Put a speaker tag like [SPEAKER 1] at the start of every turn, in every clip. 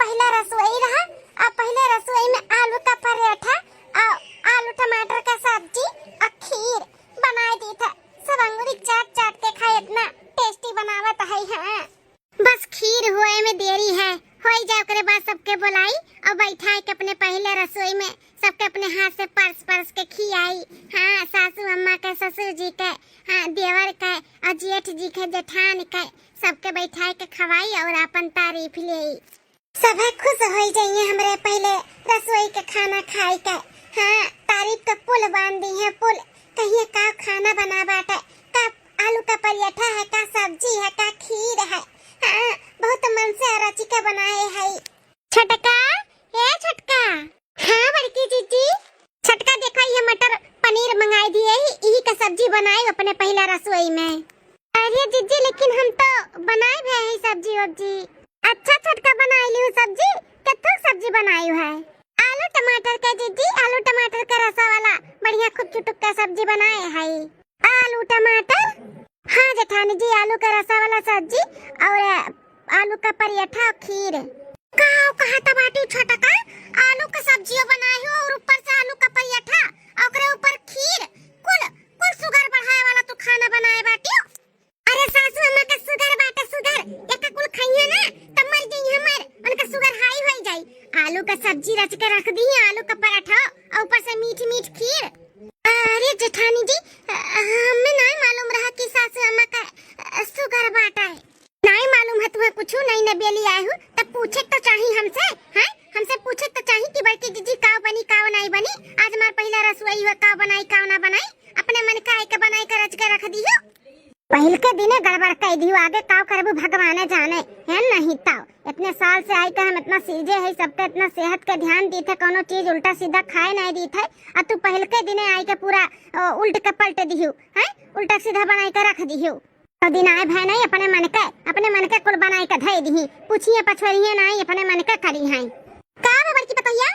[SPEAKER 1] पहला रसोई रहा और पहले रसोई में आलू का पराठा और आलू टमाटर का सब्जी और खीर बनाई दी था। सब अंगूरी चाट चाट के खाए, इतना टेस्टी बनावत है। हाँ बस खीर हुए में देरी है, हो जाए करे बाद सबके बुलाई और बैठाई के अपने पहले रसोई में सबके अपने हाथ से परस परस के खियाई। हाँ सासू अम्मा के, ससुर जी के, हाँ देवर के और जेठ जी के, जेठान के, सबके बैठाई के खवाई और अपन तारीफ ले। सब खुश हो जाइए हमरे पहले रसोई के खाना खाई के। हाँ तारीफ का पुल बांध दी है, पुल कहिए का खाना बना बाटे, का आलू का पराठा है, का सब्जी है, का खीर है। हाँ बहुत मन से रची के बनाए है। छटका ए छटका। हाँ बड़की जीजी। छटका देखो ये मटर पनीर मंगाई दी है, यही का सब्जी बनाए अपने पहला रसोई में। अरे जीजी लेकिन हम तो बनाए भी है सब्जी वब्जी। अच्छा छटका बनाई ली सब्जी, कत्थक सब्जी बनाई है? आलू टमाटर का जीजी, आलू टमाटर का रसा वाला बढ़िया खूब चुटुक का सब्जी बनाए है। आलू टमाटर? हाँ जेठानी जी, आलू का रसा वाला सब्जी और आलू का पराठा और खीर। कहा था बाटी छटका, आलू का सब्जी बनाए हो और ऊपर से आलू का पराठा और ओकरे ऊपर खीर, कुल शुगर बढ़ाए वाला तू खाना बनाए बाटी। अरे सासू अम्मा का शुगर बाटे, शुगर एक कुल खाइए ना तब मर जाई हमर, उनका शुगर हाई हो जाई। आलू का सब्जी रच के रख दी है, आलू का पराठा और ऊपर से मीठ मीठ खीर। अरे जेठानी जी हमें नहीं मालूम रहा कि सासू अम्मा का शुगर बाटा है। नहीं मालूम है तुम्हें कुछ नहीं न बेली आई हूँ तब पूछे तो चाहिए हमसे। हैं हमसे पूछे तो चाहिए कि बड़की जीजी काव बनी काव नहीं बनी। आज हमार पहला रसोई हुआ, काव बनाई काव ना बनाई, अपने मन का एक बनाई कर रच के रख दी हो। पहल के दिने गड़बड़ कह दी, आगे काव करबू भगवान जाने है। नहीं ताव इतने साल से आई कर हम इतना सीधे है, सबके इतना सेहत का ध्यान दी थे, कोनो चीज उल्टा सीधा खाए नहीं दी थे। और तू पहल के दिने आई के पूरा उल्ट के पलट दिहु है, उल्टा सीधा बनाई के रख दिहु। तो दिन आए भाई नहीं अपने मन के कुल बनाई के धई दी, पूछिए पछवरिए नहीं अपने मन के करी है। का बड़की पतैया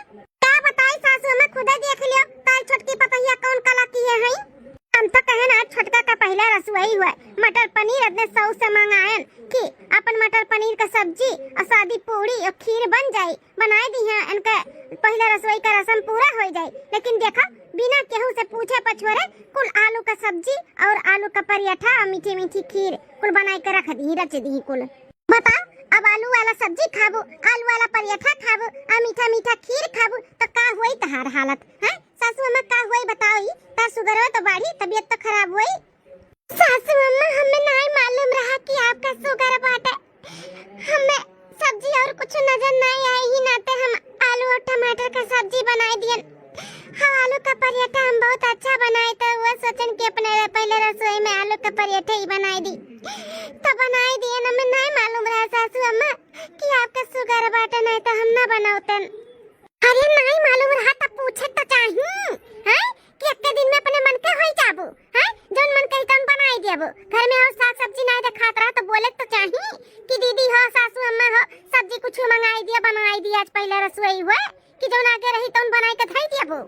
[SPEAKER 1] का बताई सासू अम्मा खुदा देख लियो, ताई छोटकी पतैया कौन कला की है। हम तो कहे ना छटका का पहला रसोई हुआ, मटर पनीर अपने सौ से मंगायन कि अपन मटर पनीर का सब्जी और सादी पूरी और खीर बन जाए, बनाए दी है। इनका पहला रसोई का रस्म पूरा हो जाए। लेकिन देखा बिना केहू से पूछे पछोरे कुल आलू का सब्जी और आलू का पराठा और मीठी मीठी खीर कुल बनाए के रख दी, रच दी कुल। बताओ अब आलू वाला सब्जी खाबो, आलू वाला पराठा खाबो और मीठा मीठा खीर खाबो तो का होई तहार हालत है? सासू अम्मा का होई बताओ ही, तार शुगर हो तो बढ़ी, तबीयत तो खराब हुई। सासू अम्मा हमें नहीं मालूम रहा कि आपका शुगर बाटे, हमें सब्जी और कुछ नजर नहीं आई ही नाते हम आलू और टमाटर का सब्जी बनाए दिए। हाँ आलू का पराठा हम बहुत अच्छा बनाए थे, वो सोचन कि अपने पहले रसोई में आलू का पराठा ही बनाई दी तो बनाई दिए। हमें नहीं मालूम रहा सासू अम्मा कि आपका शुगर बाटे, नहीं तो हम ना बनावतन। अरे नहीं मालूम रहा तब पूछे तो चाहिए हैं कि एक दिन में अपने मन के होई जाबो हैं, जोन मन कही तन बनाई देबो। घर में हो साग सब्जी नहीं खात रहा तो बोले तो चाहिए कि दीदी हो सासू अम्मा हो सब्जी कुछ मंगाई दिया बनाई दिया आज पहले रसोई हुआ कि जोन आगे रही तन बनाई के धई देबो।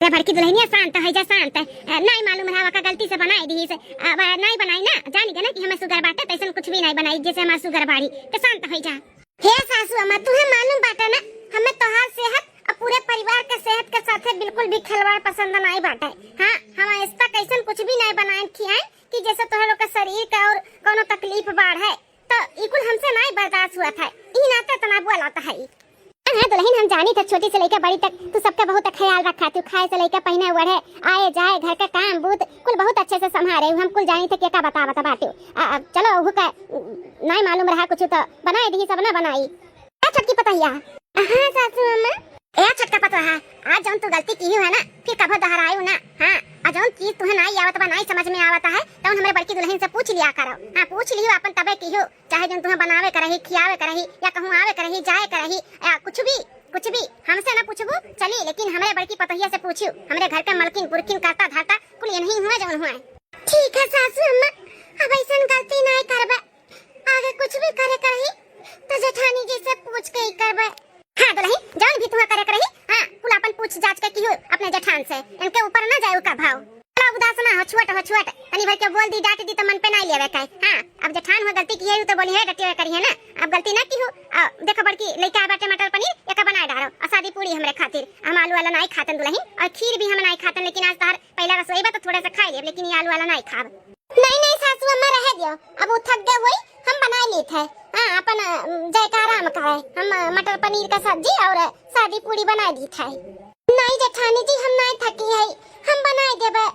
[SPEAKER 1] रे बड़की दुल्हनिया शांत है, जा शांत है। नहीं मालूम रहा का गलती से बनाई दी से अब नहीं बनाई ना, जानी के ना कि हमें शुगर बाटे तैसन कुछ भी नहीं बनाई जैसे हमार शुगर बाड़ी तो शांत हो जा। हे सासू अम्मा तुम्हें मालूम बाटे ना हमें तोहार सेहत और पूरे परिवार के सेहत के साथ बिल्कुल भी खिलवाड़ पसंद नहीं बाटे। हाँ हम ऐसा कैसन कुछ भी नहीं बनाए खियाए कि जैसे तुम्हारे लोग का शरीर का और कोनो तकलीफ बाढ़ है तो इकुल हमसे नहीं बर्दाश्त हुआ था, ई नाते तना बोलाता है। हाँ दुल्हन हम जानी थे छोटी से लेकर बड़ी तक तू सबका बहुत ख्याल रखा, तू खाए से लेकर पहने ओढ़े आए जाए घर का काम बूत कुल बहुत अच्छे से संभाले, हम कुल जानी थे क्या बता बाटे। चलो वो का नहीं मालूम रहा कुछ तो बनाई दी सब ना बनाई। छटकी पतैया हाँ सासू अम्मा ए छटका पता है आज जौन तू गलती की है ना फिर कभी दोहरायू ना। हाँ आज जौन चीज तुम्हें नहीं आवत बा नहीं समझ में आवता है तो हमारे बड़की दुल्हन से पूछ लिया करो। हाँ पूछ लियो अपन तबे की हो, चाहे जौन तुम्हें बनावे करही खियावे करही या कहूँ आवे करही जाए करही कुछ भी हमसे ना पूछबू चली, लेकिन हमारे बड़की पतैया से पूछियो। हमारे घर का मलकिन पुरखिन करता धरता कुल ये नहीं हुआ जौन हुआ। ठीक है सासू अम्मा अब ऐसा गलती नहीं करबे, आगे कुछ भी करे करही तो जेठानी जी से पूछ के ही करबे। हाँ दुल्हन जौन भी तुम्हें करे करही हाँ कुल अपन पूछ जांच के कियो अपने जेठान से, इनके ऊपर ना जाए का भाव। उदास ना हो छुआट तनी भर के बोल दी डांट दी तो मन पे नहीं लेवे का। हाँ अब जेठान हो गलती की है तो बोली है डटिया करी है ना, अब गलती ना की हो। देखो बड़की लइका बाटे मटर हमरे खातिर। हम आलू वाला नहीं खातन दुल्हन, और खीर भी हम नहीं खातन, लेकिन आज तहर पहला रसोई बा तो थोड़ा सा खा लेब, लेकिन ये आलू वाला नहीं खाब। नहीं नहीं सासू अम्मा रह दियो, अब वो थक गए होई, हम बना लेत है। हां अपन जयकारा हम करे, हम मटर पनीर का सब्जी और सादी पूरी बना दी था। नहीं जेठानी जी हम नहीं थकी है, हम बना देबे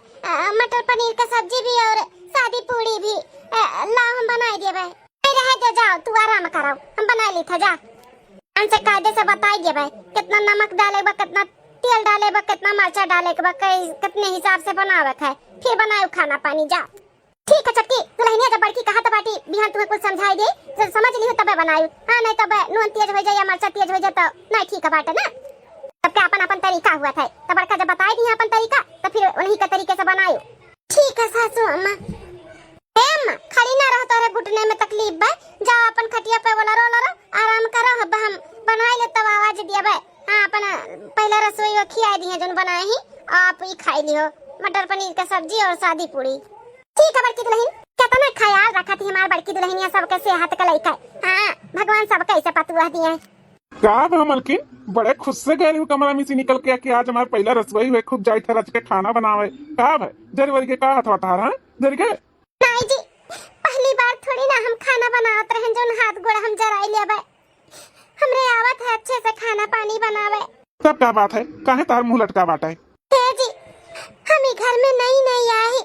[SPEAKER 1] मटर पनीर का सब्जी भी और सादी पूरी भी। ला हम बना देबे। नहीं रह दो, जाओ तू आराम करो, हम बना ली था। जा हमसे कायदे से बताई देबे कितना नमक डाले बा, कितना तेल डाले बा, कितना मरचा डाले बा, कितने हिसाब से बनावे है, फिर बनाओ खाना पानी। जा ठीक है छटकी, दुल्हनिया जब बड़की कहा बाटी बिहान तुम्हें कुछ समझाई दे, जब समझ ली हो तबे बनाई। हां नहीं तबे नून तेज हो जाए या मरचा तेज हो जाए तो नहीं ठीक है बाटे ना। सबका अपन अपन तरीका हुआ था, तब बड़का जब बताई दी अपन तरीका तो फिर उन्हीं के तरीके से बनाओ। ठीक है सासू अम्मा। अम्मा खड़ी ना रहो, तोरे घुटने में तकलीफ बा, जाओ अपन खटिया पे बोला रो आराम करो। अब हम बनाई ले तब आवाज दिया। हां अपन पहला रसोई खिया दी है जोन बनाए ही, आप ही खाई लियो मटर पनीर का सब्जी और सादी पूरी। ठीक है बड़की दुल्हन, कितना ख्याल रखा थी हमार बड़की दुल्हनिया सबके सेहत का लइका। हां भगवान सबके ऐसे पतुआ दिए।
[SPEAKER 2] क्या बा मलकिन, बड़े खुश से गए हो कमरा में से निकल के कि आज हमारा पहला रसोई हुए, खुद जाई थे रच के खाना बनावे। का भाई जरी के का हथवा तारा जरी के?
[SPEAKER 1] नहीं जी, पहली बार थोड़ी ना हम खाना बनावत रहन, जोन हाथ गोड़ हम जराई लेबे। हमरे आवत है अच्छे से खाना पानी बनावे।
[SPEAKER 2] तब क्या बात है, काहे तार मुंह लटका बाटा है?
[SPEAKER 1] जी हम ही घर में नहीं आई,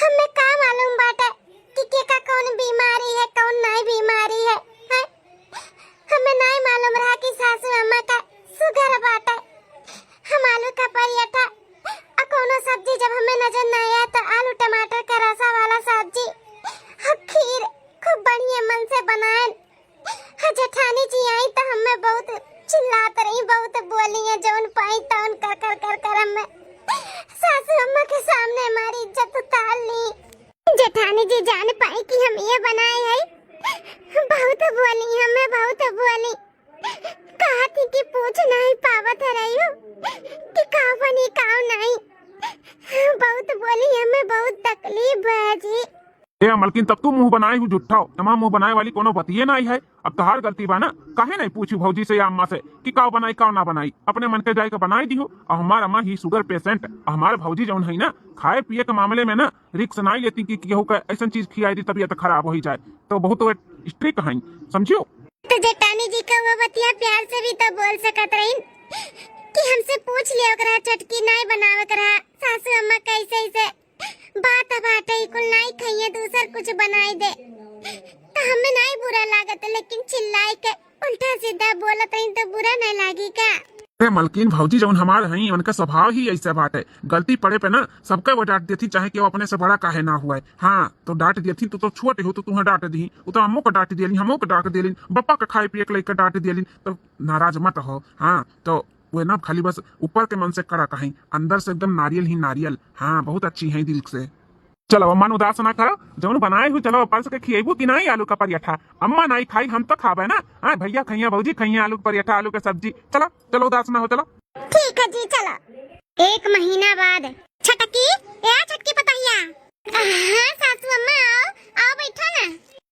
[SPEAKER 1] हमें का मालूम बाटा कि के का कौन बीमारी है कौन नहीं बीमारी है, हमें नहीं मालूम रहा कि सासू अम्मा का शुगर बाटा। हम आलू का पराठा और कोनो सब्जी जब हमें नजर न आया तो आलू टमाटर का रसा वाला सब्जी और खीर खूब बढ़िया मन से बनाए। जेठानी जी आई तो हमें बहुत चिल्लात रही, बहुत बोली है, जौन पाई तौन कर हमें सासू अम्मा के सामने हमारी इज्जत उतार ली। जेठानी जी जान पाई कि हम ये बनाए हैं, बहुत बोली, हमें बहुत बोली, कहा थी कि पूछ नहीं पावत रही हो कि का बनी का नहीं, बहुत बोली, हमें बहुत तकलीफ है जी।
[SPEAKER 2] ए मलकिन तब तू मुंह बनाए हु झूठाओ, तमाम मुंह बनाए वाली कोनो बतिये ना आई है। अब तहार गलती बा ना, काहे नहीं पूछी भौजी से या अम्मा से कि का बनाई का ना बनाई, अपने मन के जाय के बनाई दी हो। और हमार अम्मा ही शुगर पेशेंट, हमार भौजी जौन है ना खाए पिए के मामले में ना रिक्स नहीं लेती कि केहू का ऐसा चीज खिलाई दी तबीयत खराब हो जाए, तो बहुत स्ट्रिक्ट है, समझियो।
[SPEAKER 1] तो जेठानी जी का वो बतिया प्यार से भी तो बोल सकत रही कि हमसे पूछ लियो करा, चटकी नहीं बनावे करा, सासू अम्मा कैसे ऐसे बात बाटे कुल नहीं खाइए दूसर कुछ बनाई दे, तो हमें नहीं बुरा लागत, लेकिन चिल्लाई के उल्टा सीधा बोलत रही तो बुरा नहीं लागी का?
[SPEAKER 2] ए मलकिन भौजी जौन हमार हैं उनका स्वभाव ही ऐसा बात है, गलती पड़े पे ना सबका वो डांट देती, चाहे कि वो अपने से बड़ा काहे ना हुआ है। हाँ तो डांट देती तो छोटे हो तो तुम्हें डांट दी, वो तो अम्मो को डांट दियली, हमो को डांट दियली, बप्पा के खाए पिए के लेकर डांट दियली, तो नाराज मत हो। हाँ तो वो ना खाली बस ऊपर के मन से कड़ा कहीं, अंदर से एकदम नारियल ही नारियल। हाँ बहुत अच्छी है दिल से। चलो अम्मा उदास ना करो, जौन बनाए हुई चलो परस के खिएबू कि नहीं आलू का पराठा, अम्मा नहीं खाई हम तो खाबे ना। हाँ भैया खइया भौजी खइया आलू का पराठा आलू का सब्जी, चलो चलो उदास ना हो, चलो
[SPEAKER 1] ठीक है जी चलो। एक महीना बाद छटकी या छटकी पतैया। हाँ सासू अम्मा आओ बैठो ना।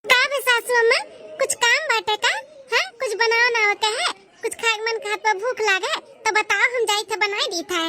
[SPEAKER 1] का बे सासू अम्मा कुछ काम बाटे का? हाँ कुछ बनाओ ना होता है, कुछ खाए मन खात पर भूख लागे तो बताओ, हम जाई थे बनाई दी था।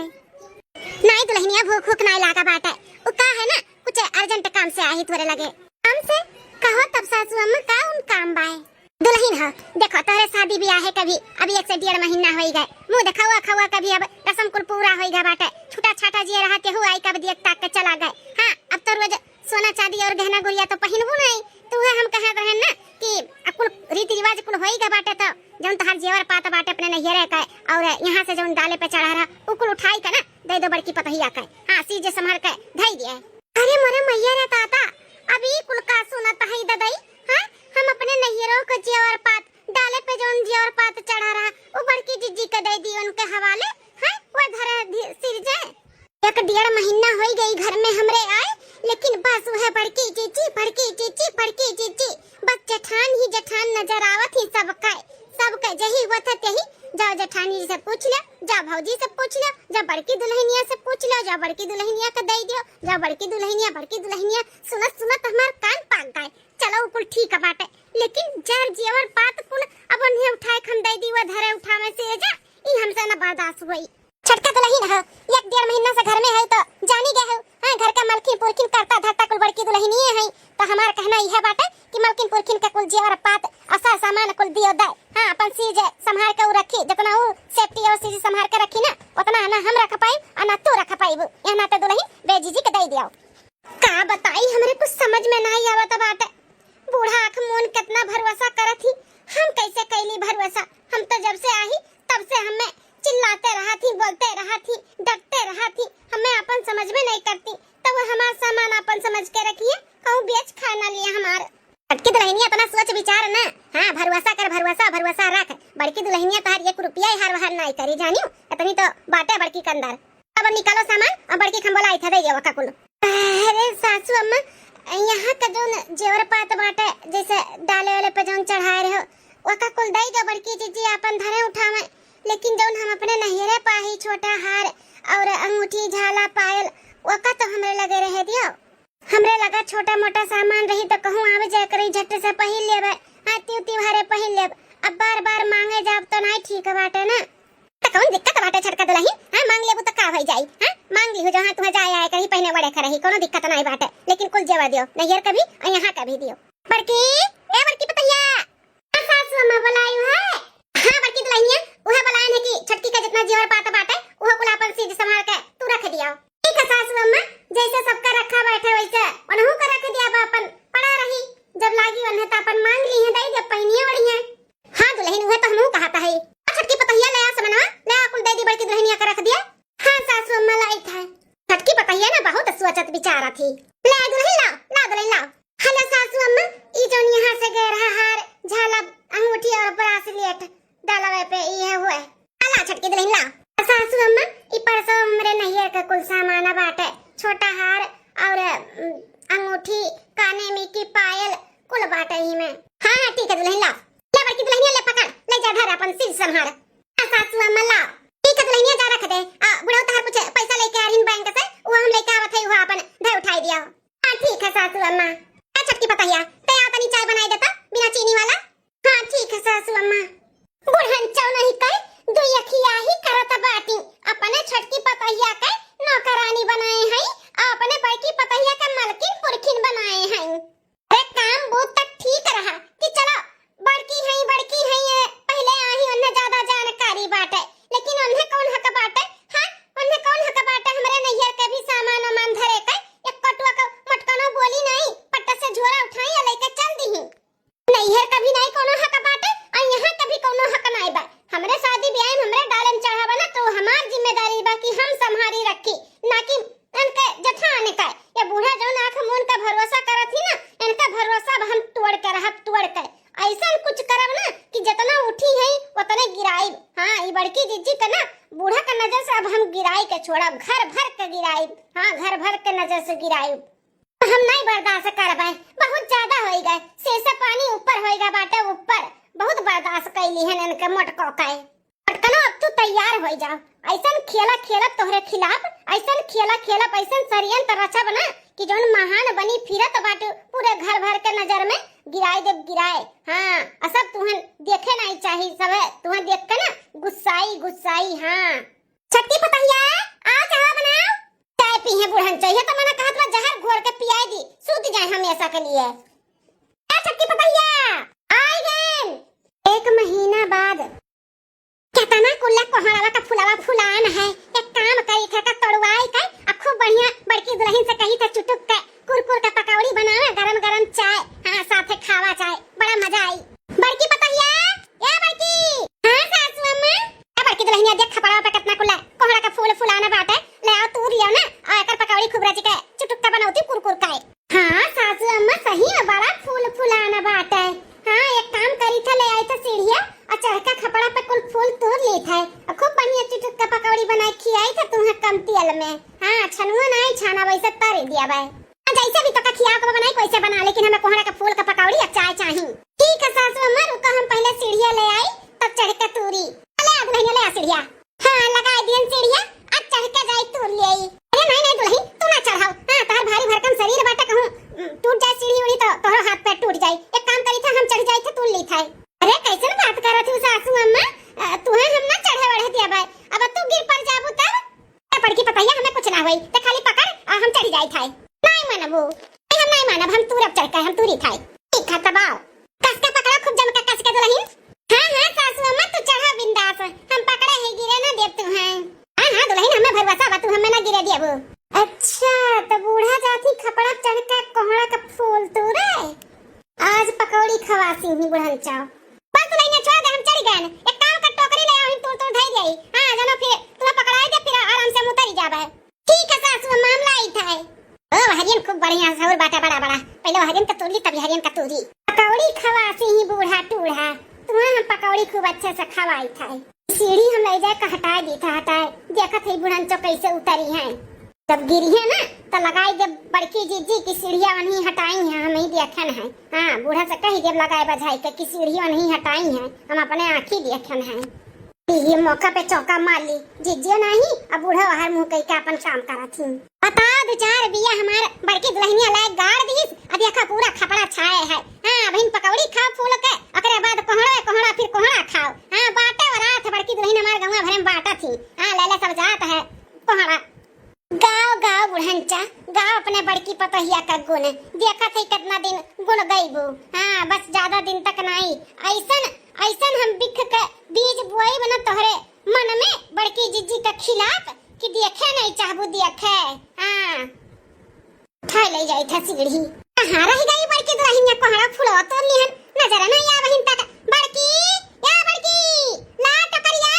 [SPEAKER 1] नहीं दुल्हनिया भूख नहीं लागा बाटे, वो का है ना कुछ अर्जेंट काम से आई थोड़े लगे, काम से कहो तब सासू अम्मा का उन काम बाए। दुल्हन हो देखो तोरे शादी ब्याह है कभी अभी 1 से 1.5 महीना हो गए, मुंह दिखावा खावा कभी अब रसम कुल पूरा हो गया बाटे, छुटा छाटा जी रहते हो आई कब देख ताक के चला गए। हाँ अब तो रोज सोना चांदी और गहना गुड़िया तो पहनबू नहीं, तो हम कहे रहे ना कि कुल रीति रिवाज कुल होएगा बाटे, तो जौन तहार जेवर पात बाटे अपने नैहरे का और यहाँ से जौन डाले पे चढ़ा रहा उ कुल उठाई का ना दे दो बड़की पतहिया का। हाँ सीजे संभाल के धई दिया। अरे मोरे मैया रे ताता अभी कुल का सुनत है ददाई। हाँ हम अपने नैहरों को जेवर पात डाले पे जौन जेवर पात चढ़ा रहा वो बड़की जीजी के दे दी उनके हवाले। हाँ वो धरा सिर जाए 1.5 महीना हो गई घर में हमरे आए, लेकिन बस वह बड़की जीजी बस जेठान ही जेठान नजर आवत ही सबका जही हुआ था तही। जाओ जेठानी जी से पूछ ले, जाओ भौजी से पूछ ले, जाओ बड़की दुल्हनिया से पूछ ले, जाओ बड़की दुल्हनिया का दे दियो, जाओ बड़की दुल्हनिया सुनत हमार कान पाक गए। चलो कुल ठीक है बाटे, लेकिन जर जेवर पात कुल अब उन्हें उठाए खम दे दी वो धरे उठावे से जा ई हमसे ना रहो, 1-1.5 महीना से घर में है तो जानी गए हो। हां घर का मलकिन पुरखिन करता धरता कुल बड़की दुल्हनिए है। तो हमार कहना यह बाटे कि मलकिन पुरखिन के कुल जेवर पात असा सामान कुल दियो दे। हां अपन चीज संभाल के रखी, जितना वो सेफ्टी और चीज संभाल के रखी ना उतना ना हम रख पाई और ना तू रख पाई। यहाँ तो दुल्हन बेजीजी के दे दियो। का बताई हमरे कुछ समझ में नहीं आवत बाटे। बूढ़ा आँख मोन कितना भरोसा करत ही, हम कैसे कैली भरोसा। हम तो जब से आई तब से हमें चिल्लाते रहा थी, बोलते रहा थी, डरते रहा थी। हमें अपन समझ में नहीं करती तो वो हमारा सामान अपन समझ के रखिए, कहूँ बेच खाना लिया हमारा। बड़की दुल्हनिया अपना सोच विचार ना, हाँ भरोसा कर, भरोसा रख। बड़की दुल्हनिया तहार 1 रुपया हर वहर नहीं करी जानियो, इतनी तो बाटे बड़की कंदर। अब निकालो सामान और बड़की खंबोला आई था दे ये वका कुल। अरे सासू अम्मा यहाँ का जो जेवर पात बाटे जैसे डाले वाले पे जो चढ़ाए रहे वका कुल दई दो बड़की जीजी अपन धरे उठावे। लेकिन जो हम अपने नहिरे पाही छोटा हार और अंगूठी झाला पायल वका तो हमरे लगे रहे दियो। हमरे लगा छोटा मोटा सामान रही तो कहूँ आवे जाए करी झट से पहिल लेबे, हाथी उती भारे पहिल लेब। अब बार मांगे जाब तो नहीं ठीक बाटे ना। तो कौन दिक्कत बाटे छटका दुल्ही, हां मांग लेबू तो का हो जाई। हां मांग ली हो जहां तुह जाए आए कहीं पहने बड़े खरही, कोनो दिक्कत नहीं बाटे। लेकिन कुल जेवर दियो, नैहर कभी और यहां कभी दियो। बड़की ए बड़की पतैया सासू अम्मा बुलाई है। हां बड़की दुल्हनिया उहे बुलाए है कि छटकी का जितना जेवर पाता बाटे उहे कुल अपन चीज संभाल के तू रख दिया। ठीक है सासू अम्मा, जैसे सबका रखा बैठे वैसे उन्हों का रख दिया अपन पड़ा रही। जब लागी उन्हें तो अपन मांग ली है दई जब पहनिए बढ़िया। हां दुल्हन उहे तो हमहू कहता है। छटकी पतैया ले आ समनवा, ले आ कुल दे दी बड़की दुल्हनिया का रख दिया। हां सासू अम्मा लाई था। छटकी पतैया ना बहुत सोचत विचारा थी। ले दुल्हन ला दुल्हन ला। हेलो सासू अम्मा, ई जोन यहां से गए रहा हार झाला अंगूठी और ब्रासलेट डालवे पे ये हुए। ला छटकी दुल्हन ला। सासू अम्मा ई परसों हमरे नैहर का कुल सामान बाटे, छोटा हार और अंगूठी काने में की पायल कुल बाटे ही में। हां ठीक है दुल्हन ला। ले बड़की दुल्हनिया ले पकड़, ले जा घर अपन चीज संभाल। सासू अम्मा ला। ठीक है दुल्हनिया जा रख दे। बुढ़ऊ तहार कुछ पैसा लेके आ रही बैंक से, वो हम लेके आवत है, वो अपन धर उठाई दिया। हां ठीक है सासू अम्मा। ए छटकी पतैया ते आ तनी चाय बनाई देता बिना चीनी वाला। हां ठीक है सासू अम्मा। बुढ़न चौ नहीं कह दो यखिया ही करत बाटी। अपने छटकी पतैया के नौकरानी बनाए हैं, अपने बड़की पतैया के मलकिन पुरखिन बनाए हैं। अरे काम बहुत तक ठीक रहा कि चलो बड़की है पहले आही उन्हें ज्यादा जानकारी बाटे। लेकिन उन्हें कौन हक बाटे? हां उन्हें कौन हक बाटे हमरे नैहर के भी सामान मान धरे के एक कटुआ का मटकनो बोली नहीं, पट्टा से झोरा उठाई और लेके चल दी। नैहर का भी नहीं कोनो हक बाटे और यहां का भी कोनो हक नहीं बा। हमरे शादी ब्याह में हमरे डालन चढ़ावा ना तो हमार जिम्मेदारी बा कि हम संभारी रखी, ना कि इनके जठाने का। ये बूढ़ा जौन आंख मोन का भरोसा करत ही ना, इनका भरोसा हम तोड़ के रहब तोड़ के। ऐसा कुछ करब ना कि जितना उठी है उतने गिराई। हां ई बड़की जीजी का ना बूढ़ा का नजर से अब हम गिराई के छोड़ब, घर भर के गिराई। हां घर भर के नजर से गिराई। हम नहीं बर्दाश्त करबे, बहुत ज्यादा होई गए। से पानी ऊपर होएगा बाटे ऊपर, बहुत बर्दाश्त कैली है इनके मोटको का। पटकनो अब तू तैयार हो जाओ। ऐसा खेला तोहरे खिलाफ, ऐसा खेला ऐसा षड्यंत्र रचब ना कि जोन महान बनी फिरत बाटे पूरे घर भर के नजर में गिराए देव गिराए। हां सब तुहन देखे नहीं चाहिए, सब तुहन देख के ना गुस्साई। हां छटकी पतैया आ चाय बनाओ। चाय पीहे बुढ़न चाहिए तो मैंने कहा था जहर घोर के पियाई दी, सूत जाए हमेशा के लिए। ए छटकी पतैया आई गए 1 महीना बाद। केतना कुल्ला कोहरावा का फुलावा फुलान है। एक काम करी था का तड़वाई का खूब बढ़िया बड़की दुल्हन से कही था चुटुक के कुरकुर का पकौड़ी बनावे, गरम चाय। हां साथे खावा चाय, बड़ा मजा आई। बड़की पतैया ए बड़की। हां सासू अम्मा। ए बड़की दुल्हनिया देख खपड़ा पे कितना कुल्ला कोहरा का फूल फुलाना बाटे, ले आओ तू लियो ना आ एकर पकौड़ी खूब रच के चुटुक का बनौती कुरकुर का। हां सासू अम्मा सही में बड़ा फूल फुलाना बाटे। हां एक काम करी था ले आई था सीढ़िया और चढ़ के खपड़ा पे कुल फूल तोड़ ली था और खूब बढ़िया चुटुक का पकौड़ी बनाई खियाई था तुम्हें कम तेल में। हां छनुआ नहीं छाना वैसे तारी दिया भाई। जैसे भी तो का खिया को बनाई कैसे बना, लेकिन हमें कोहरा का फूल का पकौड़ी और चाय चाहिए। ठीक है सासू अम्मा रुको हम पहले सीढ़िया ले आई तब चढ़ के तूरी ले आ दुल्हन ले आ सीढ़िया। हां लगा दियन सीढ़िया और चढ़ के जाई तूर ले आई। अरे नहीं दुल्हन तू ना चढ़ाओ। हां तार भारी भरकम शरीर बाटे कहूं टूट जाए सीढ़ी उड़ी तो तोहरा हाथ पैर टूट जाए। एक काम करी था हम चढ़ जाई थे तू ली था। अरे कैसे बात करत हूं सासू अम्मा, तुहे हम ना चढ़े बढ़े दिया भाई। अब तू गिर पड़ जाबू तब बड़की पतैया हमें कुछ ना होई ते खाली पकड़ आ हम चढ़ी जाई थाई नहीं मानबू हम नहीं मानब हम तूरब चढ़ के हम तूरी थाई ठीक है दबाओ कस के पकड़ो खूब जम के कस के दुल्हन हां सासू अम्मा तू चढ़ा बिंदास हम पकड़े है गिरे ना देव तू हैं हां दुल्हन हमें भरवसा बा तू हमें ना गिरे देबू अच्छा तो बूढ़ा जाती खपड़ा चढ़ के कोहड़ा का फूल तूरे आज पकौड़ी खवासी हुई बुढ़न चाव बस दुल्हन छोड़ दे हम चढ़ गए एक काम कर टोकरी ले आओ तू धई गई हां जानो फिर तुम्हें पकड़ाई दे फिर आराम से उतरी जाबे ठीक है सासू मामला आई था ओ हरियन खूब बढ़िया सौर बाटा बड़ा बड़ा पहले हरियन का तोड़ी तभी हरियन का तोड़ी पकौड़ी खवासी ही बूढ़ा टूढ़ा तुम्हें हम पकौड़ी खूब अच्छे से खवाई था सीढ़ी हम ले जाए का हटा दी था हटाए देखा थे बुढ़न चो कैसे उतरी है जब गिरी है ना तो लगाई जब बड़की जीजी की सीढ़ियां वहीं हटाई हैं हम ही देखन है हां बूढ़ा से कही जब लगाए बजाई के की सीढ़ियां वहीं हटाई हैं हम अपने आंखी देखन है ये मौका पे चौका मार ली जीजी नहीं अब बूढ़ा बाहर मुंह कई के अपन काम करा थी बता दो चार बिया हमार बड़की दुल्हनिया लायक गाड़ दीस अब देखा पूरा खपड़ा छाए है हां बहन पकौड़ी खाओ फूल के ओकरे बाद कोहड़ा फिर कोहड़ा खाओ हां बाटे वरात बड़की दुल्हन हमार गांव भरे में बाटा थी हां ले सब जात है कोहड़ा गाँव गाँव बुढ़ंचा गाँव अपने बड़की पतहिया का गुण देखा थे कितना दिन गुण गईबू हाँ बस ज्यादा दिन तक नहीं ऐसन ऐसन हम बिख के बीज बुआई बना तोहरे मन में बड़की जीजी के खिलाफ कि देखे नहीं चाहबू देखे हाँ उठा ले जाई था सीढ़ी कहाँ रह गई बड़की दुल्हनिया कोहड़ा फुलवा तो निहन नजर नहीं आ वहीं तक बड़की या बड़की ला टकरिया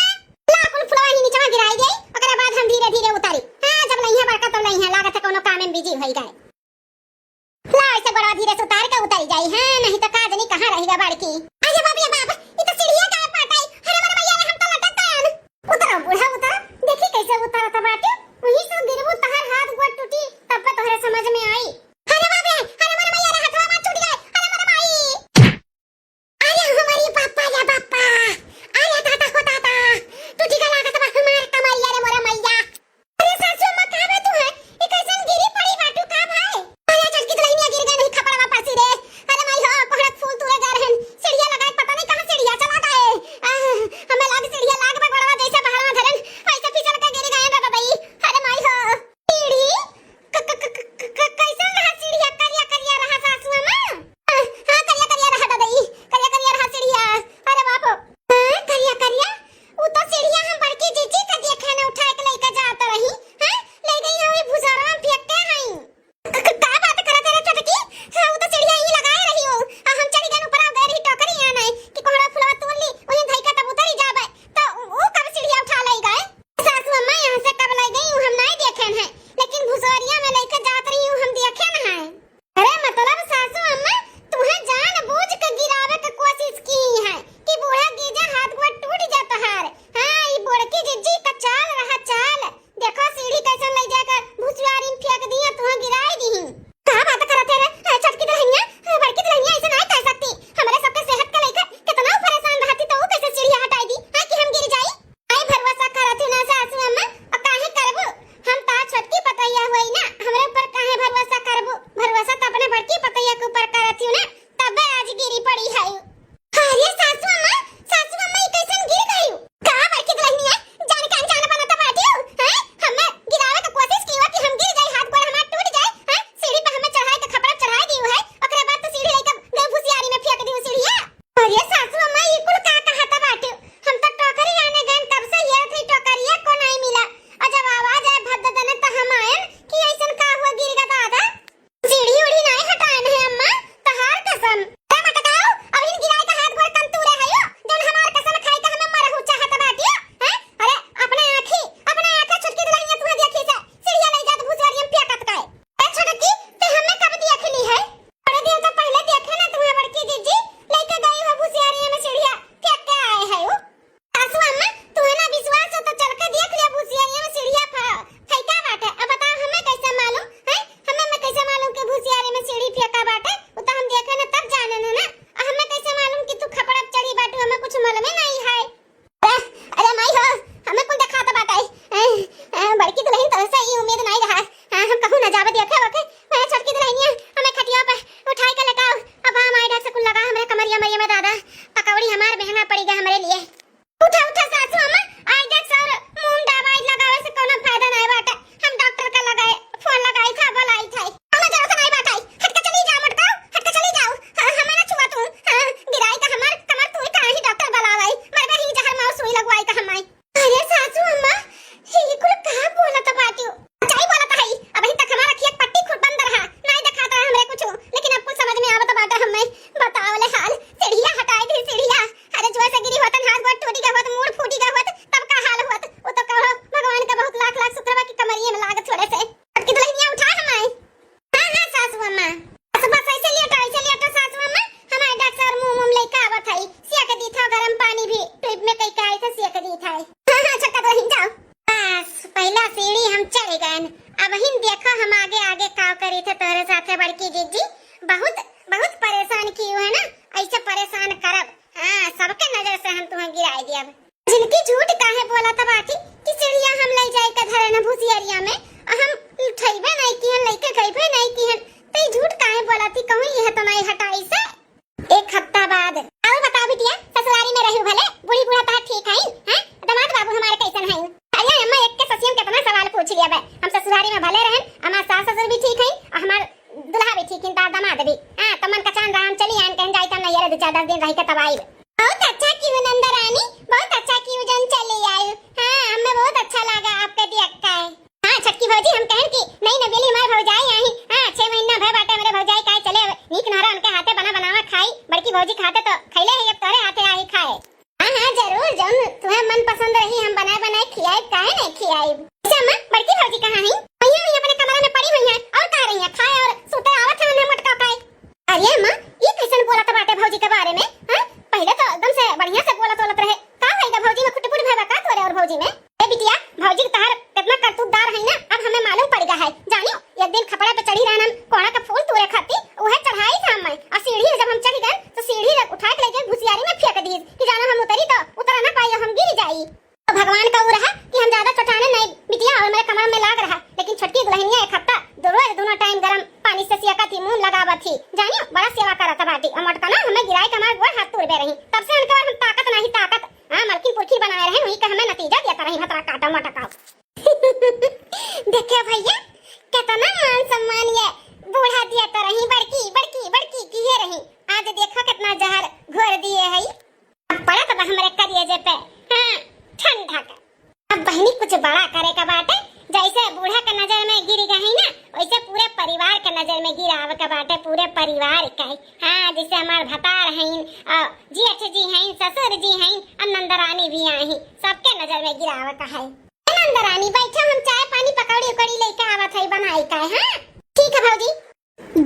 [SPEAKER 1] ला कुल फुलवा ही नीचे गिराई गई ओकरे बाद हम धीरे धीरे उतारी जब नहीं है बड़का तो नहीं है लागत है कोनो काम में बिजी होई गए ला ऐसे बड़ा धीरे से उतार के उतारी जाई हां नहीं तो काज नहीं कहां रहेगा बड़की अरे बाप ये बाप ये तो सीढ़ियां का पाटाई अरे मेरे भैया हम तो लटकन उतरो बूढ़ा उतर देखी कैसे उतारा था बाटे वहीं से गिरबू तहर हाथ गोड़ टूटी तब पे तोहरे समझ में आई अरे बाप रे अरे मेरे भैया रे हाथवा में छूट गए अरे मेरे भाई अरे हमारी पापा या पापा अरे दादा हो दादा टूटी का लागत बा हमार कमरिया रे मोरा मैया उठा उठा सासू अम्मा आज देख सर मुंह दवाई लगावे से कोनो फायदा नहीं बाटे तुम्हें गिराई दिया। जिनकी झूठ काहे बोला था बाटी कि चिड़िया हम ले जाए का धरे न भूसियरिया में हम उठैबे नहीं किहन लइके गइबे नहीं किहन ते झूठ काहे बोला थी कहूं यह तो नहीं हटाई से। एक हफ्ता बाद और बताओ बिटिया ससुरारी में रही भले बूढ़ी बूढ़ा ता ठीक है हैं दामाद बाबू हमारे कैसन है। अरे अम्मा एक के ससियम कितना सवाल पूछ लिया बे हम ससुरारी में भले रहन हमार सास ससुर भी ठीक है और हमार दुल्हा भी ठीक है दामाद भी हां तमन का चांद राम चली आन कहीं जाई त नहीं रे 10 दिन रही के तबाई। बहुत अच्छा क्यों नंदा रानी बहुत अच्छा क्यों जन चली आई। हां हमें बहुत अच्छा लगा आपका दियक्का है। हां छटकी भौजी हम कहन की नहीं न बेली हमार भौजाई आई हां 6 महीना भय बाटे मेरे भौजाई काहे चले नीक नहरा उनके हाथे बना बनावा खाई बड़की भौजी खाते तो खैले है अब तोरे हाथे आई खाए। हां हां जरूर जौन तुम्हें मन पसंद रही हम बनाए बनाए खियाए काहे नहीं खियाई। अच्छा अम्मा बड़की भौजी कहां है भैया भी अपने कमरे में पड़ी हुई है और कह रही है खाए और सोते आवत है उन्हें मटका खाए। अरे अम्मा ये कैसे बोला था बाटे भौजी के बारे में हां पहले तो एकदम से बढ़िया से बोलत रहे का होएगा भौजी में खुटपुट भैबा का तोरे और भौजी में ए बिटिया भौजी तहार कितना करतूतदार है ना अब हमें मालूम पड़ गया है। जानियो एक दिन खपड़ा पे चढ़ी रहन कोड़ा का फूल तोरे खाती ओहे चढ़ाई था मैं और सीढ़ी जब हम चढ़ गए तो सीढ़ी उठा के लेके भुसियारी में फेंक दी कि जाना हम उतरी तो उतर ना पाई हम गिर जाई। तो भगवान का वो रहा कि हम ज्यादा चटाने नहीं बिटिया और मेरे कमर में लाग रहा लेकिन छोटकी दुल्हनिया एक हफ्ता दोनों टाइम गरम पानी से सिया का थी मुंह लगावत थी जानियो बड़ा सेवा करत बाटी और मटका ना हमें गिराई कमार गोड़ हाथ तोड़ बे रही तब से उनके हम ताकत नहीं ताकत हां मलकिन पुरखी बनाए रहे वही का हमें नतीजा देता रही हतरा काटा मटका। देखिए भैया कितना मान सम्मान ये बूढ़ा दिया तो रही बड़की बड़की बड़की किए रही आज देखो कितना जहर घोर दिए है पड़ा तो हमारे करिए जे पे हां ठंडा का। अब बहनी कुछ बड़ा करे का बाटे जैसे बूढ़ा के नजर में गिर गई ना वैसे पूरे परिवार के नजर में गिराव का बाटे पूरे परिवार का हां जैसे हमार भतार हैं जेठ जी हैं ससुर जी हैं और नंदरानी भी आई सबके नजर में गिराव का है। नंदरानी बैठो हम चाय पानी पकौड़ी उकड़ी लेके आवत है बनाई का हां ठीक है भौजी।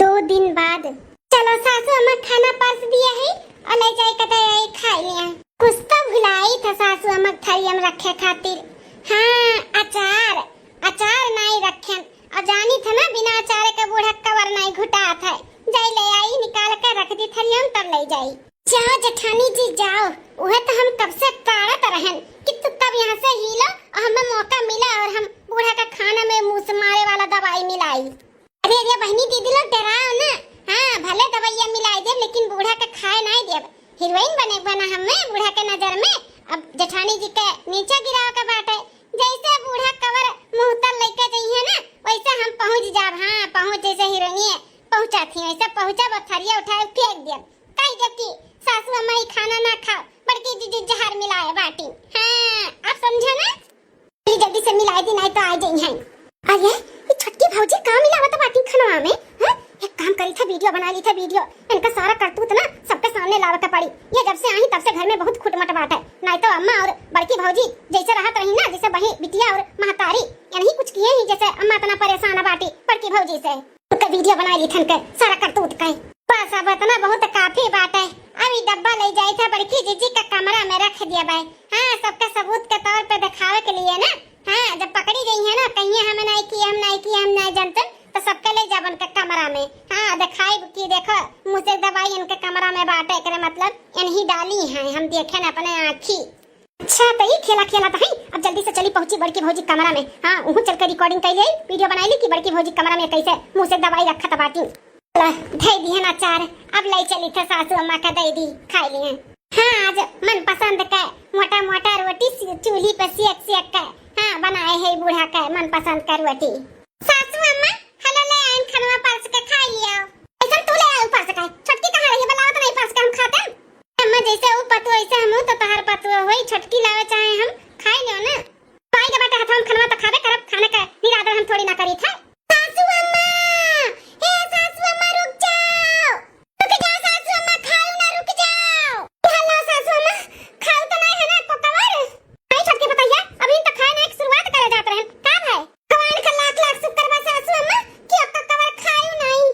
[SPEAKER 1] 2 दिन बाद चलो सासू अम्मा खाना परस दिए है और ले जाए कते खाई लिया कुछ तो भुलाई था सासू अम्मा थाली में रखे खातिर हां अचार नहीं रखें और जानी था ना बिना अचार के बूढ़ा कवर नहीं घुटा था जाई ले आई निकाल के रख दी थरी हम तब ले जाई। जाओ जेठानी जी जाओ वह तो हम कब से ताड़त रहन कि तू तब यहाँ से हिलो और हमें मौका मिला और हम बूढ़ा का खाना में मुंह से मारे वाला दवाई मिलाई। अरे ये बहनी दीदी लोग डराओ ना हां भले दवाइयां मिलाई दे लेकिन बूढ़ा का खाए नहीं दे हीरोइन बना हमें बूढ़ा के नजर में। अब जेठानी जी के नीचे गिराव का बाटे जैसे बूढ़ा कवर मुंह तक लेके जाइए ना वैसे हम पहुंच जाब हां पहुंच जैसे हीरोइनी पहुंचा थी वैसे पहुंचा बथरिया उठाए फेंक दिया कह दे कि सासू अम्मा खाना ना खाओ बड़की दीदी जहर मिलाए बाटी हां आप समझे ना जल्दी से मिला दी नहीं तो आ जाई हैं। अरे ये छोटकी भौजी का मिलावत बाटी खनवा में हां एक काम करी था वीडियो बना ली था वीडियो इनका सारा करतूत ना सबके सामने लावत पड़ी ये जब से आई तब से घर में बहुत खुटमट बात है नहीं तो अम्मा और बड़की भौजी जैसे रहत रही ना जैसे बही बिटिया और महतारी या नहीं कुछ किए ही जैसे अम्मा इतना परेशान बाटी बड़की भौजी से तो वीडियो बना ली थन के सारा करतूत का बस अब इतना बहुत काफी बात है। अभी डब्बा ले जाई था बड़की जीजी का कमरा में रख दिया भाई हां सबके सबूत के तौर पे दिखावे के लिए ना हां जब पकड़ी गई है ना कहीं हम नहीं जानते तो सबके ले जाबन के कमरा में हां दिखाई कि देखो मुझे दवाई इनके कमरा में बाटे करे मतलब इन्हीं डाली है हम देखे ना अपने आंखी। अच्छा तो ये खेला तो है अब जल्दी से चली पहुंची बड़की भौजी कमरा में हां उहु चल के रिकॉर्डिंग कर ले वीडियो बना ली कि बड़की भौजी कमरा में कैसे मुंह से दवाई रखा था बाटी दे दी है ना चार अब ले चली थे सासू अम्मा का दे दी खाई लिए हां आज मन पसंद का मोटा रोटी चूल्ही पे सेक का हां बनाए है बूढ़ा का मन पसंद का रोटी सासू अम्मा हलो ले आइन खनवा परस के खाई लियो ऐसा तू ले आउ परस का छोटकी कहां रही बताओ तो नहीं परस के हम खाते अम्मा जैसे वो पतु ऐसे हम तो तहार पतु होई छोटकी लावे चाहे हम खाई लियो ना पाई के बेटा हाथ हम खनवा तो खाबे करब खाने का निरादर हम थोड़ी ना करी था। सासू अम्मा हे सासू अम्मा रुक जाओ सासू अम्मा खाओ ना रुक जाओ हेलो सासू अम्मा खाओ तो नहीं है ना को कवर नहीं छोटकी बताइए अभी तक खाने की शुरुआत करे जात रहे का है भगवान का लाख शुक्र बा सासू अम्मा कि अब तक कवर खाओ नहीं।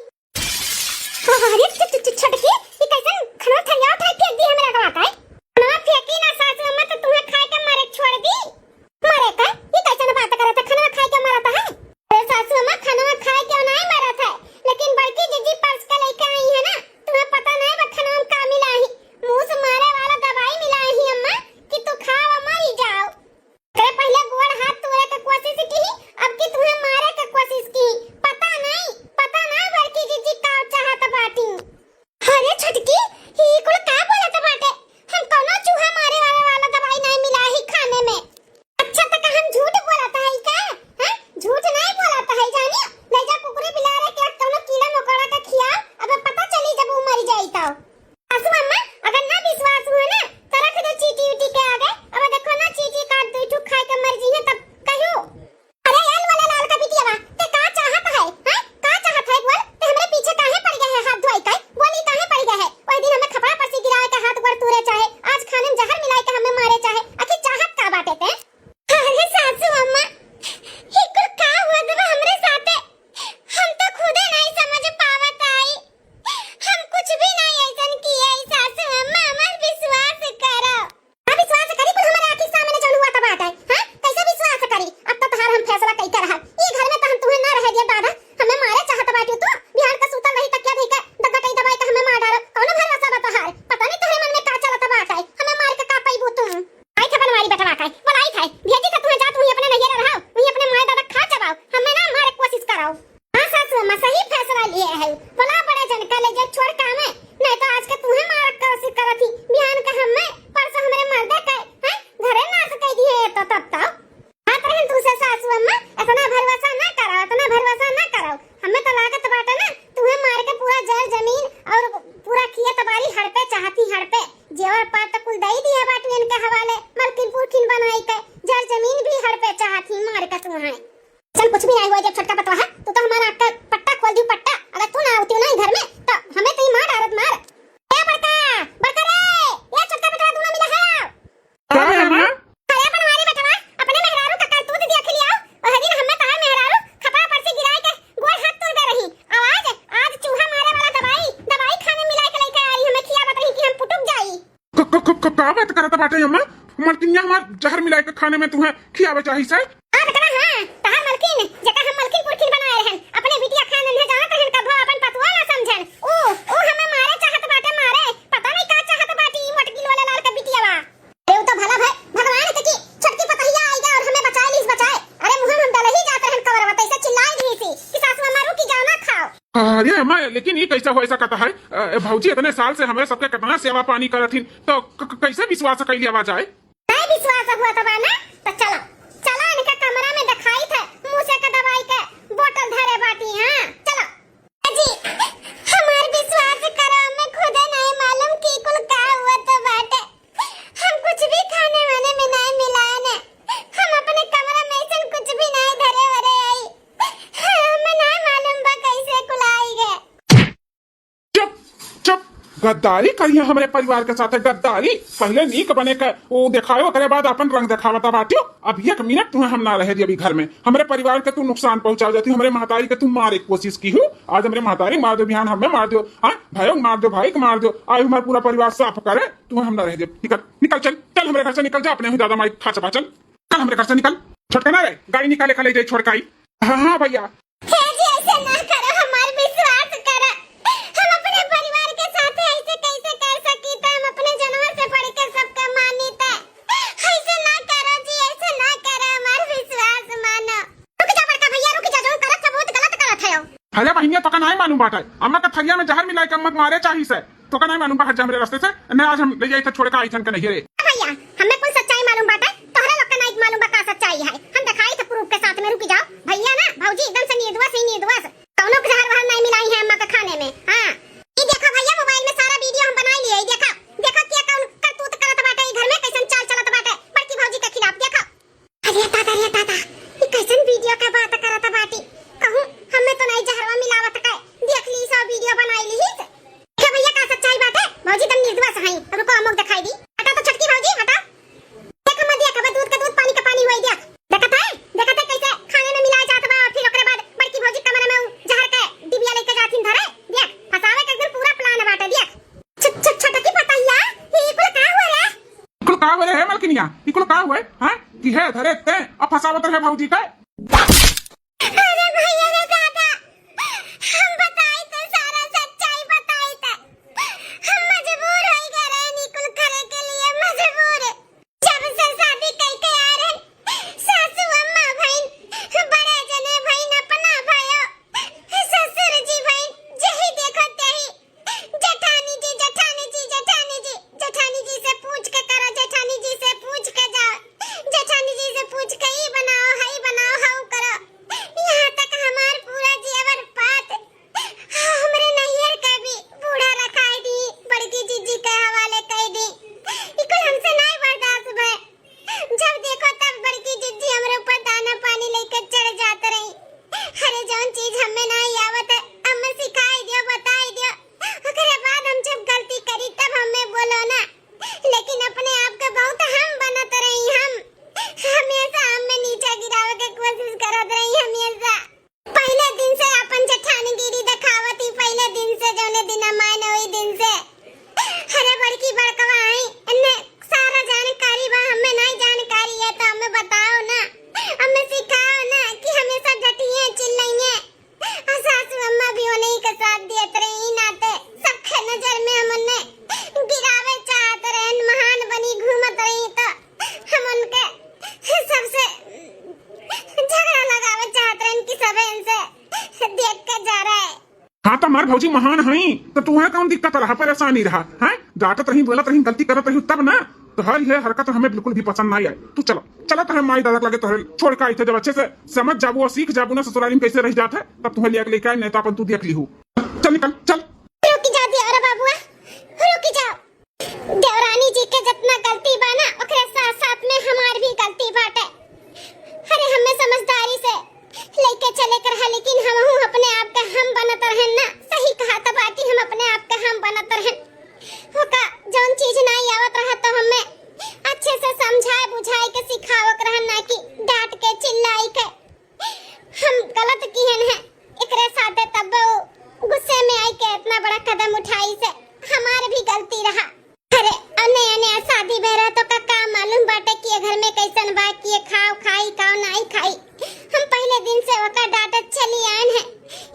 [SPEAKER 1] अरे छोटकी ये कैसे खाना थैया उठा के दी है मेरा का है ना फेंकी ना सासू अम्मा तो तुम्हें खाए के मारे छोड़ दी मारे का ये कैसे बात करे था खाना खाए के मारा था है सासू अम्मा के हवाले मलकिनपुर खिन बनाई के जर जमीन भी हड़ पे चाहती मार के तू है। चल कुछ भी नहीं हुआ जब छोटका पतवा है तो हमारा आपका पट्टा खोल दी पट्टा। अगर तू ना होती ना घर में तो हमें तो ही मार डालत मार। ए बड़का बड़का रे ये छोटका पतवा तू ना मिला है
[SPEAKER 2] क्या है मां?
[SPEAKER 1] अरे बनवारी बेटवा अपने मेहरारू का करतूत देख लिया और हदी हमें तार मेहरारू खपड़ा पर से गिराए के गोड़ हाथ तोड़ दे रही। आवाज आज चूहा मारे वाला दवाई खाने मिला के लेके आ रही हमें खिया बता रही कि हम पुटुक जाई।
[SPEAKER 2] का बात करत बाटे अम्मा? मलकिनिया हमार जहर मिला के खाने में तुम्हें खियावे चाही से?
[SPEAKER 1] हां बेटा हां तार मलकिन जका हम मलकिनपुर खिन बनाए रहन अपने बिटिया खान ने जानत रहन कभो अपन पतवा ना समझन ओ हमें मारे चाहत बाटे मारे पता नहीं का चाहत बाटी मोटकी वाला लाल का बिटिया बा। देव तो भला भाई भगवान के की छटकी पतहिया आएगा और हमें बचाए लीस बचाए। अरे मुंह हम डाल ही जाते रहन कवर बता ऐसे चिल्लाई दी थी कि सासू मारू की जाओ ना खाओ।
[SPEAKER 2] अरे अम्मा लेकिन ये कैसा हो सकता है? भौजी इतने साल से हमें सबके कितना सेवा पानी करथिन तो कैसे विश्वास कैली आवाज आए?
[SPEAKER 1] नहीं विश्वास हुआ तबा ना तो चलो चलो इनका कमरा में दिखाई थे मुंह से का दवाई के बोतल धरे बाटी। हां चलो जी हमार विश्वास करो मैं खुद नहीं मालूम की कुल का हुआ तो बाटे हम कुछ भी खाने वाने में नहीं मिलाए ने हम अपने कमरा में से कुछ भी नहीं धरे वरे आई हमें नहीं मालूम बा कैसे कुल आई गए।
[SPEAKER 2] चुप चुप गद्दारी करिए हमारे परिवार के साथ गद्दारी। पहले नीक बने के वो दिखाओ करे बाद अपन रंग दिखावता बाटियो। अब एक मिनट तुम्हें हम ना रहे अभी घर में हमारे परिवार के तू नुकसान पहुंचा जाती हमारे महतारी के तू मारे की कोशिश की हो। आज हमारे महतारी मार दो बिहान हमें मार दो। हाँ भाई मार दो भाई को मार दो आज हमारा पूरा परिवार साफ करे तुम्हें हम ना रहे निकल निकल चल चल हमारे घर से निकल जा अपने ही दादा माई खा चबा चल चल हमारे घर से निकल छोटका ना रहे गाड़ी निकाले खा ले जाए छोड़काई। हाँ हाँ भैया
[SPEAKER 1] ऐसे ना करो हमार विश्वास करो हम अपने परिवार के साथ ऐसे कैसे कर सकी थे हम अपने जानवर से पढ़ के सबका मानी थे। ऐसे ना करो जी ऐसे ना करो हमार विश्वास मानो। रुक जा बड़का भैया रुक जा जो करत बहुत गलत करत है।
[SPEAKER 2] अरे बहिनिया तो का नहीं मालूम बात है अम्मा का थैलिया में जहर मिला के अम्मा मारे चाहिए से तो का नहीं मालूम बाहर जा मेरे रास्ते से नहीं आज हम ले जाए छोड़ के आई थन के नहीं रे
[SPEAKER 1] भैया हमें कुछ सच्चाई मालूम बाटे तोहरा लोग का नहीं मालूम बा का सच्चाई है हम दिखाई थे प्रूफ के साथ में। रुक जाओ भैया ना भौजी एकदम से निर्दोष कौनो जहर वहर नहीं मिलाई है अम्मा के खाने में। हां ये देखो भैया मोबाइल में सारा वीडियो हम बना लिए देखो देखो क्या कौन करतूत करत बाटे घर में कैसन चाल चलत बाटे बड़की भौजी के खिलाफ देखो। अरे ताता ये कैसन वीडियो का बात करत बाटी कहूं हमें तो नहीं जहरवा मिलावत का देख ली सब वीडियो बनाई ली है भैया का सच्चाई बात है। भौजी तुम निर्दोष है रुको अमुक दिखाई दी हटा तो छटकी भौजी हटा देख मत देख दूध का दूध पानी का पानी हुई देख देखत है कैसे खाने में मिलाया जाता बा फिर ओकरे बाद बड़की भौजी कमरे में जहर के डिबिया लेके जाथिन धरे देख फसावे के एकदम पूरा प्लान बाटे देख छटकी पतैया ई कुल का हुआ रे
[SPEAKER 2] इकुल का हुआ है मलकिनिया इकुल का हुआ है हां की है धरे ते अब फसावत है भौजी का।
[SPEAKER 1] अरे भैया रे दादा हम बताई तो सारा सच्चाई बताई था हम मजबूर हो गए रे निकुल करे के लिए मजबूर जब से शादी कई के आ रहे सासू अम्मा भाई बड़े जने भाई अपना भाइयों ससुर जी भाई जही देखो तही जेठानी जी से पूछ के करो जेठानी जी से पूछ के जाओ जेठानी जी से पूछ के ही बनाओ हाउ करो यहाँ तक हमार पूरा जेवर पात हमरे नैयर का भी बूढ़ा रखाई दी बड़की जीजी के हवाले कह दी इकुल हमसे नहीं बर्दाश्त भय जब देखो तब बड़की जीजी हमरे ऊपर दाना पानी लेकर चढ़ जात रही। हरे जौन चीज हमें नहीं आवत हमें सिखाई दियो बताई दियो ओकरे बाद हम जब गलती करी तब हमें बोलो ना लेकिन अपने आप का बहुत हम बनत रही हम हमेशा हमें नीचे गिरावे के कोशिश करत रही हमेशा पहले दिन से अपन जेठानी गिरी दिखावती पहले दिन से जौने दिन माने वही दिन से। अरे बड़की बड़कवा आई इन्ने सारा जानकारी बा हमें नहीं जानकारी है तो हमें बताओ ना हमें सिखाओ ना कि हमेशा डटिए चिल्लाइए और सासू अम्मा भी उन्हीं के साथ देत रही नाते सबके नजर में हमने गिरावे चाहत रहे महान बनी घूमत रही तो हम उनके सबसे झगड़ा लगावे चाहत रहे कि सब इनसे देख के जा रहा है।
[SPEAKER 2] हाँ तो हमारे भौजी महान हई तो तुम्हें कौन दिक्कत रहा परेशानी रहा है डांटत रही बोलत रही गलती करत रही तब ना तो हर ये हरकत हमें बिल्कुल भी पसंद नहीं आई। तू चलो चलो तो माई दादा लगे तो छोड़ के आई थे जब अच्छे से समझ जाबू और सीख जाबू ना ससुराली में कैसे रह जाते तब तुम्हें लेके आए नहीं तो अपन तू देख ली हूँ चल निकल चल
[SPEAKER 1] रुक जा दिया बाबुआ रुक जाओ देवरानी जी जी के जितना गलती बाना ओकरे साथ साथ में हमार भी गलती बाटे। अरे हमें समझदारी से लेके चले कर है, लेकिन हम अपने आप के हम बनत रहन ना। सही कहा था बाटी, हम अपने आप के हम बनत रहन। होका जौन चीज नहीं आवत रहा तो हमें अच्छे से समझाए बुझाए के सिखावत रहन, ना कि डांट के चिल्लाई के। हम गलत किहन है एकरे साथे, तब वो गुस्से में आई के इतना बड़ा कदम उठाई से हमार भी गलती रहा। अरे नया नया शादी बेरा तो का मालूम बाटे कि घर में कैसन बा, कि खाओ खाई खाओ नहीं खाई। हम पहले दिन से ओका डांटत चली आन है,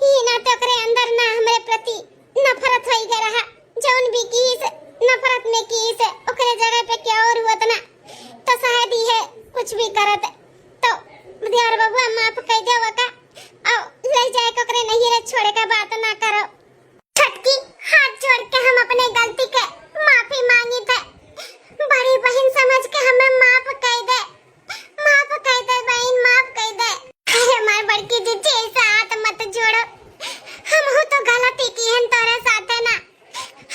[SPEAKER 1] ही ना तो ओकरे अंदर ना हमरे प्रति नफरत होई गए रहा। जौन भी की से नफरत में की से ओकरे जगह पे क्या और हुआ ना, तो शायद ही है कुछ भी करत तो देवर बाबू माफ कह दे ओका, और ले जाए ओकरे नहीं रे छोड़े का बात ना करो। छटकी हाथ जोड़ के हम अपने गलती के माफी मांगी थे। बड़ी बहन समझ के हमें माफ कह दे, माफ कह दे बहन, माफ कह दे। अरे हमारी बड़की जीजी ऐसा हाथ मत जोड़ो, हम हो तो गलती की है तोरे साथ है ना।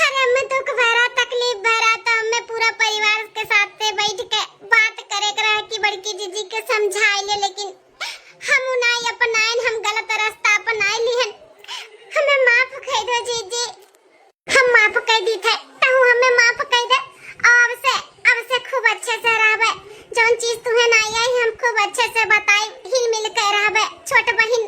[SPEAKER 1] अरे हमें दुख भरा तकलीफ भरा तो हमें पूरा परिवार के साथ से बैठ के बात करे कर कि बड़की जीजी के समझाए ले, लेकिन हम नहीं अपनाएं, हम गलत रास्ता अपनाए लिहन। हमें माफ कह दो जीजी, हम माफ कह दी थे तो हमें माफ कह दे। अब से खूब अच्छे से रहबे, जौन चीज तुम्हें नहीं आई हम खूब अच्छे से बताई, हिल मिल के रहबे। छोट बहन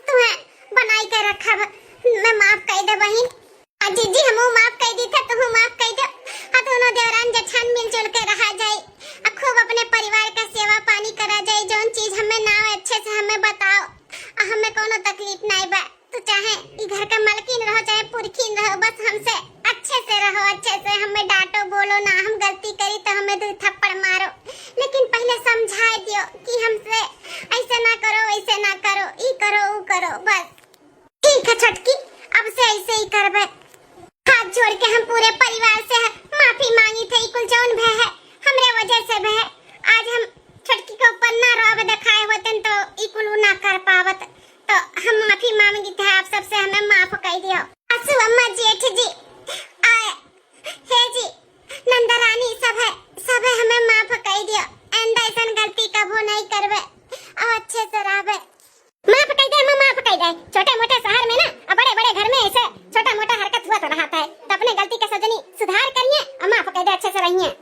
[SPEAKER 1] तुम्हें बनाई के रखब, मैं माफ कह दे बहन। जीजी हम माफ कह दी थे तो माफ कह दे। दोनों देवरान जेठान मिलजुल के रहा जाए, खूब अपने परिवार का सेवा पानी करा जाए। जौन चीज हमें ना अच्छे से हमें बताओ, हमें कोनो तकलीफ नहीं बा। तू चाहे ई घर का मालकिन रहो चाहे पुरखिन रहो, बस हमसे अच्छे से रहो, अच्छे से हमें डांटो बोलो ना। हम गलती करी तो हमें दो थप्पड़ मारो, लेकिन पहले समझा दियो कि हमसे ऐसे ना करो वैसे ना करो, ई करो ऊ करो। बस ठीक है छटकी, अब से ऐसे ही करबे। हाथ जोड़ के हम पूरे परिवार से माफी मांगी थे। कुल जौन भय है हमरे वजह से भय, आज हम छटकी को ऊपर ना रोब दिखाए होते तो ई कुल ना कर पावत। तो हम माफी मांगी थे आप सबसे, हमें माफ कर दियो। असु अम्मा जेठ जी आए हे जी नंदा रानी सब है हमें माफ कर दियो। एंड ऐसा गलती कबो नहीं करबे, अब अच्छे से रहबे। माफ कर दे अम्मा, माफ कर दे। छोटे मोटे शहर में ना बड़े बड़े घर में ऐसे छोटा मोटा हरकत हुआ तो रहा है, तो अपने गलती का सजनी सुधार करिए और माफ कर दे, अच्छे से रहिए।